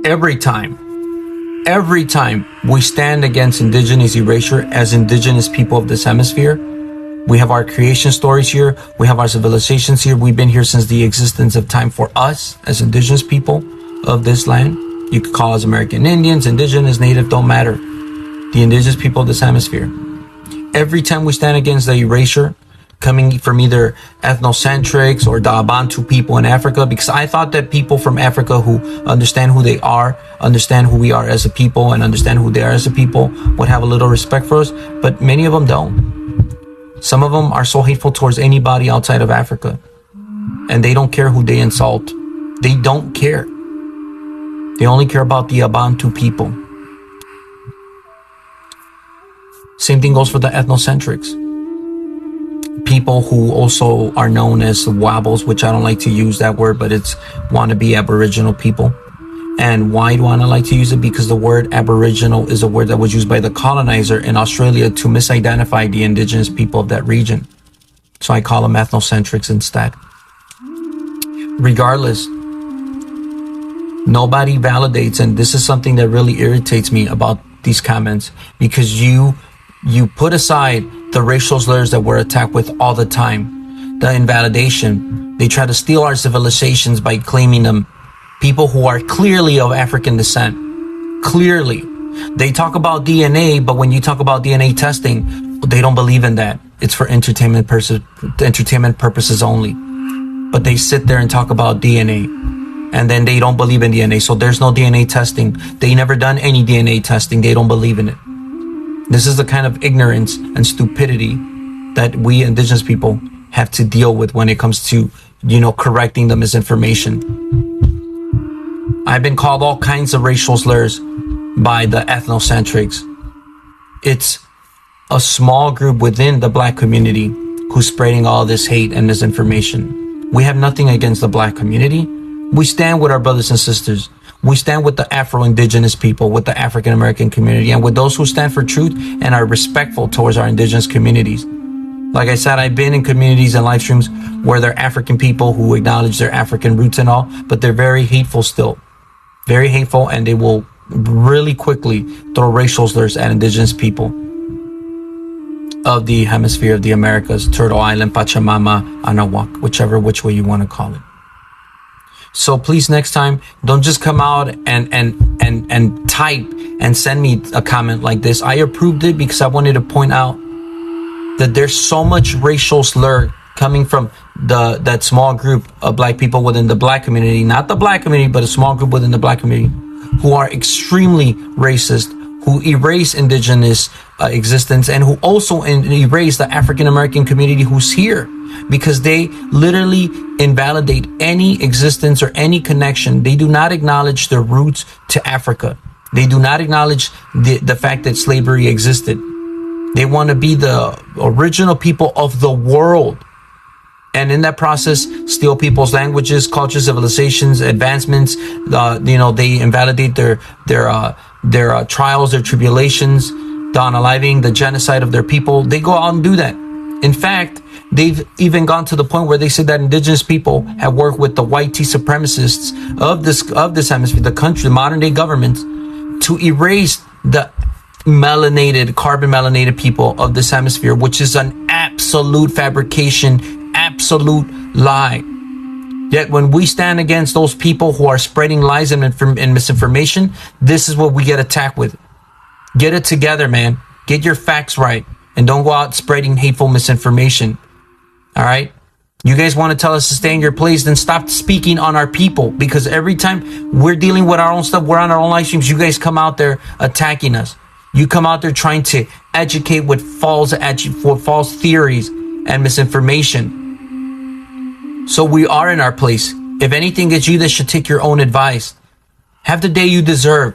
Every time we stand against indigenous erasure as indigenous people of this hemisphere, we have our creation stories here. We have our civilizations here. We've been here since the existence of time for us as indigenous people of this land. You could call us American Indians, indigenous, native, don't matter. The indigenous people of this hemisphere. Every time we stand against the erasure coming from either ethnocentrics or the Abantu people in Africa, because I thought that people from Africa who understand who they are, understand who we are as a people, and understand who they are as a people would have a little respect for us, but many of them don't. Some of them are so hateful towards anybody outside of Africa, and they don't care who they insult. They don't care. They only care about the Abantu people. Same thing goes for the ethnocentrics. People who also are known as wobbles, which I don't like to use that word, but it's wannabe Aboriginal people. And why do I not like to use it? Because the word Aboriginal is a word that was used by the colonizer in Australia to misidentify the indigenous people of that region. So I call them ethnocentrics instead. Regardless, nobody validates, and this is something that really irritates me about these comments, because you put aside the racial slurs that we're attacked with all the time, the invalidation. They try to steal our civilizations by claiming them people who are clearly of African descent. Clearly. They talk about DNA, but when you talk about DNA testing, they don't believe in that. It's for entertainment purposes only. But they sit there and talk about DNA, and then they don't believe in DNA. So there's no DNA testing. They never done any DNA testing. They don't believe in it. This is the kind of ignorance and stupidity that we indigenous people have to deal with when it comes to, correcting the misinformation. I've been called all kinds of racial slurs by the ethnocentrics. It's a small group within the black community who's spreading all this hate and misinformation. We have nothing against the black community. We stand with our brothers and sisters. We stand with the Afro-Indigenous people, with the African-American community, and with those who stand for truth and are respectful towards our indigenous communities. Like I said, I've been in communities and live streams where they're African people who acknowledge their African roots and all, but they're very hateful still. Very hateful, and they will really quickly throw racial slurs at indigenous people of the hemisphere of the Americas, Turtle Island, Pachamama, Anahuac, which way you want to call it. So please, next time, don't just come out and type and send me a comment like this. I approved it because I wanted to point out that there's so much racial slur coming from that small group of black people within the black community, not the black community, but a small group within the black community who are extremely racist, who erase indigenous existence, and who also erase the African-American community who's here, because they literally invalidate any existence or any connection. They do not acknowledge their roots to Africa. They do not acknowledge the fact that slavery existed. They want to be the original people of the world. And in that process, steal people's languages, cultures, civilizations, advancements. They invalidate their trials, their tribulations, the unaliving, the genocide of their people. They go out and do that. In fact, they've even gone to the point where they say that indigenous people have worked with the white tea supremacists of this hemisphere, the country, the modern day governments, to erase the carbon melanated people of this hemisphere, which is an absolute fabrication, absolute lie. Yet when we stand against those people who are spreading lies and misinformation, this is what we get attacked with. Get it together, man. Get your facts right, and don't go out spreading hateful misinformation. All right? You guys want to tell us to stay in your place, then stop speaking on our people, because every time we're dealing with our own stuff, we're on our own live streams, you guys come out there attacking us. You come out there trying to educate with false theories and misinformation. So we are in our place. If anything, it's you that should take your own advice. Have the day you deserve.